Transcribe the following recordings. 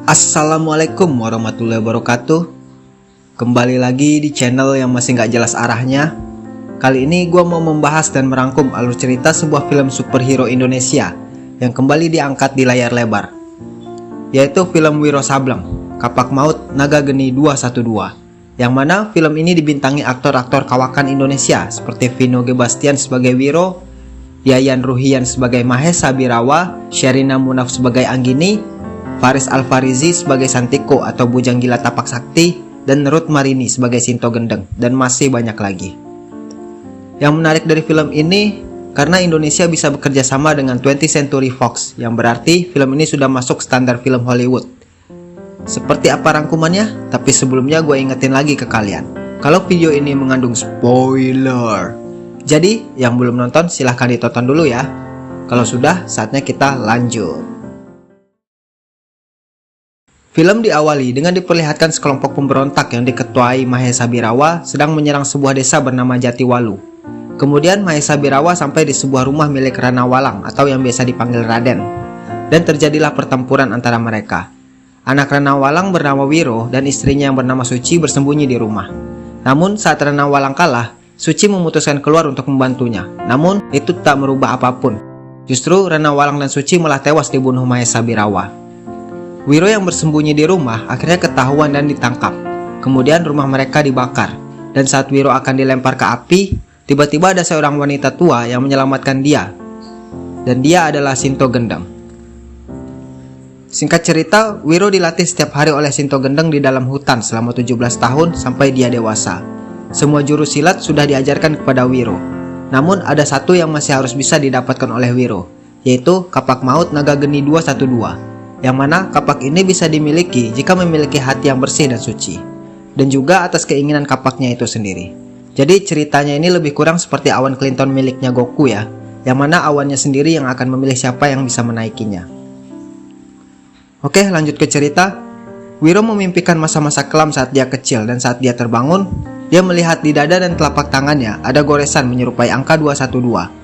Assalamualaikum warahmatullahi wabarakatuh. Kembali lagi di channel yang masih nggak jelas arahnya. Kali ini gue mau membahas dan merangkum alur cerita sebuah film superhero Indonesia yang kembali diangkat di layar lebar, yaitu film Wiro Sableng, Kapak Maut Naga Geni 212, yang mana film ini dibintangi aktor-aktor kawakan Indonesia seperti Vino G. Bastian sebagai Wiro, Yayan Ruhian sebagai Mahesa Birawa, Sherina Munaf sebagai Anggini, Faris Alfarizi sebagai Santiko atau Bujang Gila Tapak Sakti, dan Ruth Marini sebagai Sinto Gendeng, dan masih banyak lagi. Yang menarik dari film ini karena Indonesia bisa bekerja sama dengan 20th Century Fox, yang berarti film ini sudah masuk standar film Hollywood. Seperti apa rangkumannya? Tapi sebelumnya gue ingetin lagi ke kalian, kalau video ini mengandung spoiler. Jadi yang belum nonton silahkan ditonton dulu ya. Kalau sudah, saatnya kita lanjut. Film diawali dengan diperlihatkan sekelompok pemberontak yang diketuai Mahesa Birawa sedang menyerang sebuah desa bernama Jatiwalu. Kemudian Mahesa Birawa sampai di sebuah rumah milik Rana Walang atau yang biasa dipanggil Raden, dan terjadilah pertempuran antara mereka. Anak Rana Walang bernama Wiro dan istrinya yang bernama Suci bersembunyi di rumah. Namun saat Rana Walang kalah, Suci memutuskan keluar untuk membantunya. Namun itu tak merubah apapun. Justru Rana Walang dan Suci malah tewas dibunuh Mahesa Birawa. Wiro yang bersembunyi di rumah akhirnya ketahuan dan ditangkap. Kemudian rumah mereka dibakar. Dan saat Wiro akan dilempar ke api, tiba-tiba ada seorang wanita tua yang menyelamatkan dia. Dan dia adalah Sinto Gendeng. Singkat cerita, Wiro dilatih setiap hari oleh Sinto Gendeng di dalam hutan selama 17 tahun sampai dia dewasa. Semua jurus silat sudah diajarkan kepada Wiro. Namun ada satu yang masih harus bisa didapatkan oleh Wiro, yaitu Kapak Maut Naga Geni 212. Yang mana kapak ini bisa dimiliki jika memiliki hati yang bersih dan suci, dan juga atas keinginan kapaknya itu sendiri. Jadi ceritanya ini lebih kurang seperti awan Clinton miliknya Goku ya, yang mana awannya sendiri yang akan memilih siapa yang bisa menaikinya. Oke, lanjut ke cerita. Wiro memimpikan masa-masa kelam saat dia kecil, dan saat dia terbangun, dia melihat di dada dan telapak tangannya ada goresan menyerupai angka 212.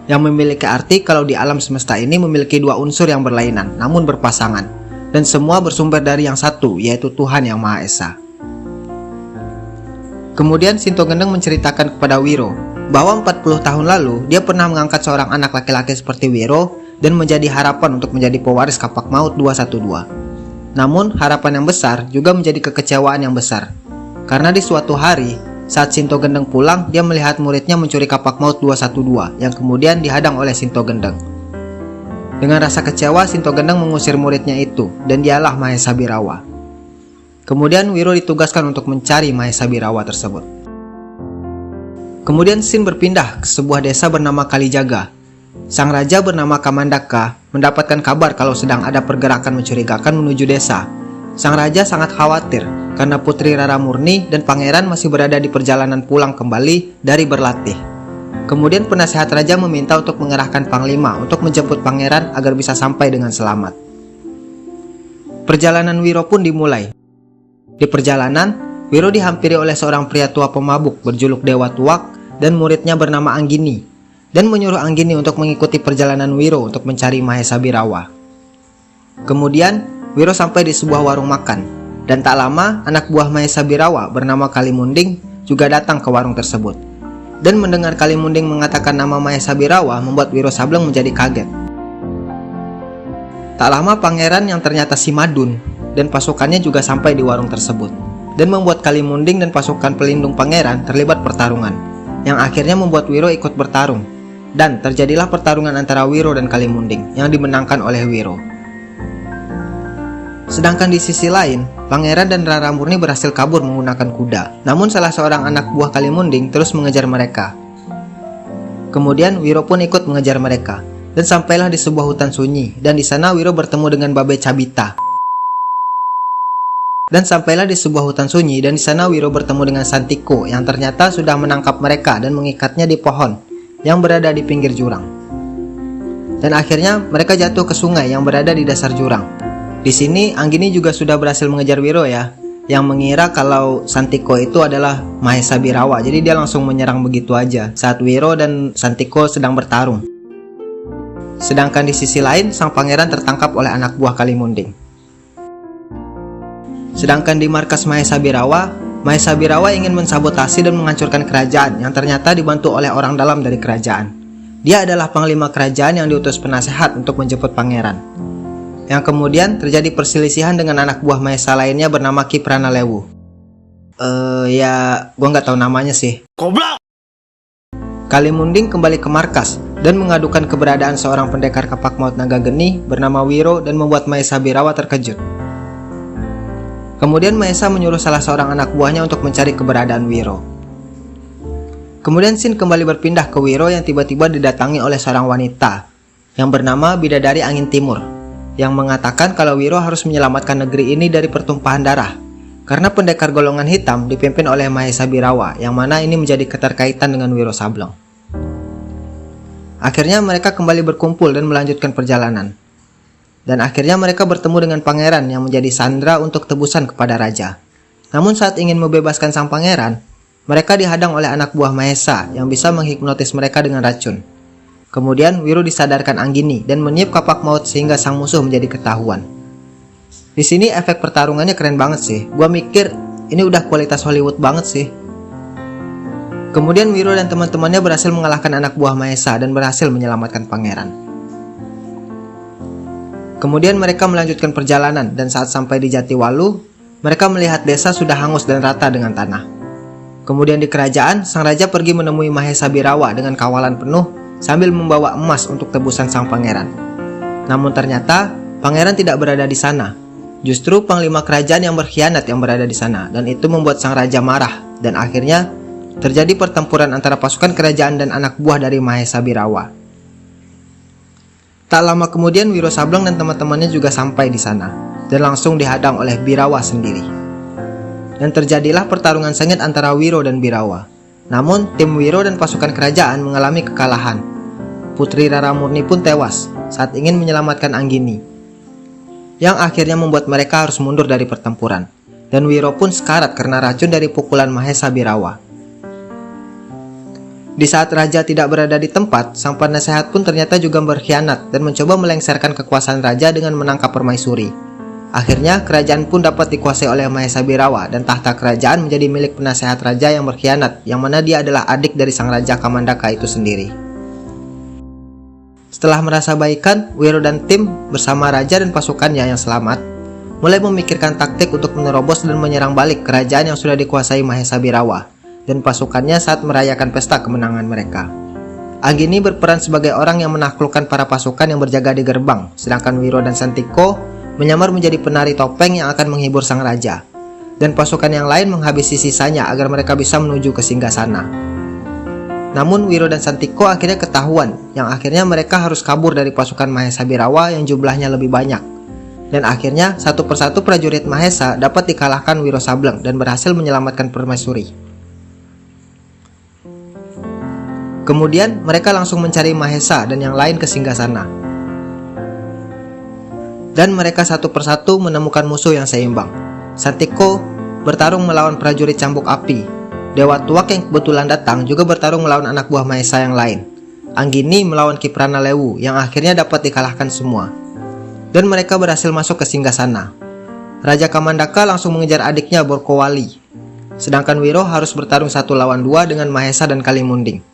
Yang memiliki arti kalau di alam semesta ini memiliki dua unsur yang berlainan namun berpasangan, dan semua bersumber dari yang satu, yaitu Tuhan Yang Maha Esa. Kemudian Sinto Gendeng menceritakan kepada Wiro bahwa 40 tahun lalu dia pernah mengangkat seorang anak laki-laki seperti Wiro dan menjadi harapan untuk menjadi pewaris Kapak Maut 212. Namun harapan yang besar juga menjadi kekecewaan yang besar, karena di suatu hari saat Sinto Gendeng pulang, dia melihat muridnya mencuri Kapak Maut 212 yang kemudian dihadang oleh Sinto Gendeng. Dengan rasa kecewa, Sinto Gendeng mengusir muridnya itu, dan dialah Mahesa Birawa. Kemudian Wiro ditugaskan untuk mencari Mahesa Birawa tersebut. Kemudian scene berpindah ke sebuah desa bernama Kalijaga. Sang raja bernama Kamandaka mendapatkan kabar kalau sedang ada pergerakan mencurigakan menuju desa. Sang raja sangat khawatir karena Putri Rara Murni dan pangeran masih berada di perjalanan pulang kembali dari berlatih. Kemudian penasehat raja meminta untuk mengerahkan panglima untuk menjemput pangeran agar bisa sampai dengan selamat. Perjalanan Wiro pun dimulai. Di perjalanan, Wiro dihampiri oleh seorang pria tua pemabuk berjuluk Dewa Tuak dan muridnya bernama Anggini, dan menyuruh Anggini untuk mengikuti perjalanan Wiro untuk mencari Mahesa Birawa. Kemudian Wiro sampai di sebuah warung makan, dan tak lama anak buah Mahesa Birawa bernama Kalimunding juga datang ke warung tersebut. Dan mendengar Kalimunding mengatakan nama Mahesa Birawa membuat Wiro Sableng menjadi kaget. Tak lama pangeran yang ternyata si Madun dan pasukannya juga sampai di warung tersebut, dan membuat Kalimunding dan pasukan pelindung pangeran terlibat pertarungan, yang akhirnya membuat Wiro ikut bertarung. Dan terjadilah pertarungan antara Wiro dan Kalimunding yang dimenangkan oleh Wiro. Sedangkan di sisi lain, Pangeran dan Rara Murni berhasil kabur menggunakan kuda. Namun salah seorang anak buah Kalimunding terus mengejar mereka. Kemudian Wiro pun ikut mengejar mereka, dan sampailah di sebuah hutan sunyi, dan di sana Wiro bertemu dengan Babe Cabita. Dan sampailah di sebuah hutan sunyi, dan di sana Wiro bertemu dengan Santiko yang ternyata sudah menangkap mereka dan mengikatnya di pohon yang berada di pinggir jurang. Dan akhirnya mereka jatuh ke sungai yang berada di dasar jurang. Di sini Anggini juga sudah berhasil mengejar Wiro ya, yang mengira kalau Santiko itu adalah Mahesa Birawa. Jadi dia langsung menyerang begitu aja saat Wiro dan Santiko sedang bertarung. Sedangkan di sisi lain, sang pangeran tertangkap oleh anak buah Kalimunding. Sedangkan di markas Mahesa Birawa ingin mensabotasi dan menghancurkan kerajaan yang ternyata dibantu oleh orang dalam dari kerajaan. Dia adalah panglima kerajaan yang diutus penasehat untuk menjemput pangeran. Yang kemudian terjadi perselisihan dengan anak buah Mahesa lainnya bernama Ki Pranalewu. Gua nggak tahu namanya sih. Goblok! Kalimunding kembali ke markas dan mengadukan keberadaan seorang pendekar kapak maut naga geni bernama Wiro dan membuat Mahesa Birawa terkejut. Kemudian Mahesa menyuruh salah seorang anak buahnya untuk mencari keberadaan Wiro. Kemudian scene kembali berpindah ke Wiro yang tiba-tiba didatangi oleh seorang wanita yang bernama Bidadari Angin Timur, yang mengatakan kalau Wiro harus menyelamatkan negeri ini dari pertumpahan darah karena pendekar golongan hitam dipimpin oleh Mahesa Birawa, yang mana ini menjadi keterkaitan dengan Wiro Sableng. Akhirnya mereka kembali berkumpul dan melanjutkan perjalanan. Dan akhirnya mereka bertemu dengan pangeran yang menjadi sandera untuk tebusan kepada raja. Namun saat ingin membebaskan sang pangeran, mereka dihadang oleh anak buah Mahesa yang bisa menghipnotis mereka dengan racun. Kemudian Wiro disadarkan Anggini dan meniup kapak maut sehingga sang musuh menjadi ketahuan. Di sini efek pertarungannya keren banget sih. Gua mikir ini udah kualitas Hollywood banget sih. Kemudian Wiro dan teman-temannya berhasil mengalahkan anak buah Mahesa dan berhasil menyelamatkan pangeran. Kemudian mereka melanjutkan perjalanan dan saat sampai di Jatiwalu, mereka melihat desa sudah hangus dan rata dengan tanah. Kemudian di kerajaan, sang raja pergi menemui Mahesa Birawa dengan kawalan penuh sambil membawa emas untuk tebusan sang pangeran. Namun ternyata pangeran tidak berada di sana. Justru panglima kerajaan yang berkhianat yang berada di sana, dan itu membuat sang raja marah dan akhirnya terjadi pertempuran antara pasukan kerajaan dan anak buah dari Mahesa Birawa. Tak lama kemudian Wiro Sableng dan teman-temannya juga sampai di sana dan langsung dihadang oleh Birawa sendiri. Dan terjadilah pertarungan sengit antara Wiro dan Birawa. Namun tim Wiro dan pasukan kerajaan mengalami kekalahan. Putri Raramurni pun tewas saat ingin menyelamatkan Anggini, yang akhirnya membuat mereka harus mundur dari pertempuran. Dan Wiro pun sekarat karena racun dari pukulan Mahesa Birawa. Di saat raja tidak berada di tempat, sang penasehat pun ternyata juga berkhianat dan mencoba melengsarkan kekuasaan raja dengan menangkap permaisuri. Akhirnya kerajaan pun dapat dikuasai oleh Mahesa Birawa dan tahta kerajaan menjadi milik penasehat raja yang berkhianat, yang mana dia adalah adik dari sang raja Kamandaka itu sendiri. Setelah merasa baikan, Wiro dan tim bersama raja dan pasukannya yang selamat mulai memikirkan taktik untuk menerobos dan menyerang balik kerajaan yang sudah dikuasai Mahesa Birawa dan pasukannya saat merayakan pesta kemenangan mereka. Anggini berperan sebagai orang yang menaklukkan para pasukan yang berjaga di gerbang, sedangkan Wiro dan Santiko menyamar menjadi penari topeng yang akan menghibur sang raja, dan pasukan yang lain menghabisi sisanya agar mereka bisa menuju ke singgasana. Namun Wiro dan Santiko akhirnya ketahuan, yang akhirnya mereka harus kabur dari pasukan Mahesa Birawa yang jumlahnya lebih banyak. Dan akhirnya satu persatu prajurit Mahesa dapat dikalahkan Wiro Sableng dan berhasil menyelamatkan permaisuri. Kemudian mereka langsung mencari Mahesa dan yang lain ke singgasana. Dan mereka satu persatu menemukan musuh yang seimbang. Santiko bertarung melawan prajurit cambuk api. Dewa Tuak yang kebetulan datang juga bertarung melawan anak buah Mahesa yang lain. Anggini melawan Ki Pranalewu yang akhirnya dapat dikalahkan semua. Dan mereka berhasil masuk ke singgasana. Raja Kamandaka langsung mengejar adiknya Borkowali. Sedangkan Wiro harus bertarung 1 lawan 2 dengan Mahesa dan Kalimunding.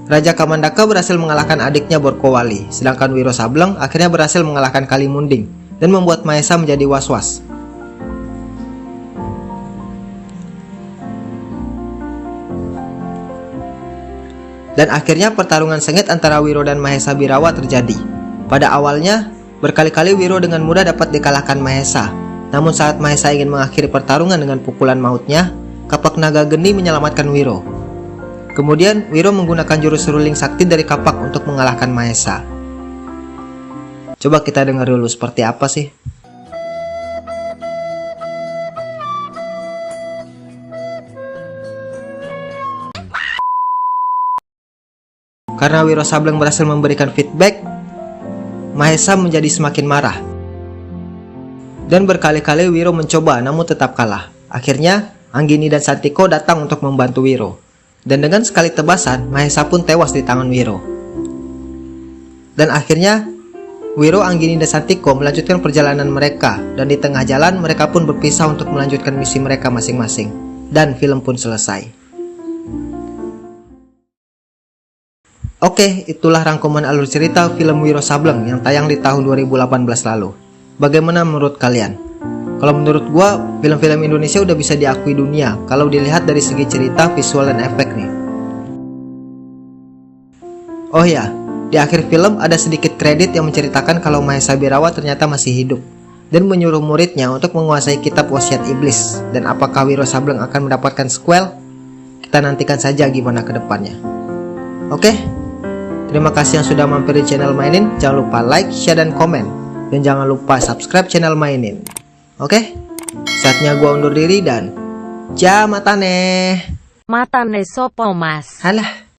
Raja Kamandaka berhasil mengalahkan adiknya Borkowali, sedangkan Wiro Sableng akhirnya berhasil mengalahkan Kalimunding dan membuat Mahesa menjadi was-was. Dan akhirnya pertarungan sengit antara Wiro dan Mahesa Birawa terjadi. Pada awalnya, berkali-kali Wiro dengan mudah dapat dikalahkan Mahesa. Namun saat Mahesa ingin mengakhiri pertarungan dengan pukulan mautnya, kapak naga geni menyelamatkan Wiro. Kemudian Wiro menggunakan jurus seruling sakti dari kapak untuk mengalahkan Mahesa. Coba kita dengar dulu seperti apa sih. Karena Wiro Sableng berhasil memberikan feedback, Mahesa menjadi semakin marah. Dan berkali-kali Wiro mencoba namun tetap kalah. Akhirnya Anggini dan Santiko datang untuk membantu Wiro. Dan dengan sekali tebasan, Mahesa pun tewas di tangan Wiro. Dan akhirnya Wiro, Anggini, dan Santiko melanjutkan perjalanan mereka, dan di tengah jalan mereka pun berpisah untuk melanjutkan misi mereka masing-masing. Dan film pun selesai. Oke, itulah rangkuman alur cerita film Wiro Sableng yang tayang di tahun 2018 lalu. Bagaimana menurut kalian? Kalau menurut gua, film-film Indonesia udah bisa diakui dunia kalau dilihat dari segi cerita, visual, dan efek nih. Oh ya, di akhir film ada sedikit kredit yang menceritakan kalau Mahesa Birawa ternyata masih hidup dan menyuruh muridnya untuk menguasai kitab wasiat iblis. Dan apakah Wiro Sableng akan mendapatkan sequel? Kita nantikan saja gimana ke depannya. Oke, terima kasih yang sudah mampir di channel Mainin. Jangan lupa like, share, dan komen. Dan jangan lupa subscribe channel Mainin. Oke, saatnya gua undur diri dan jamatane. Matane sopo mas? Halah.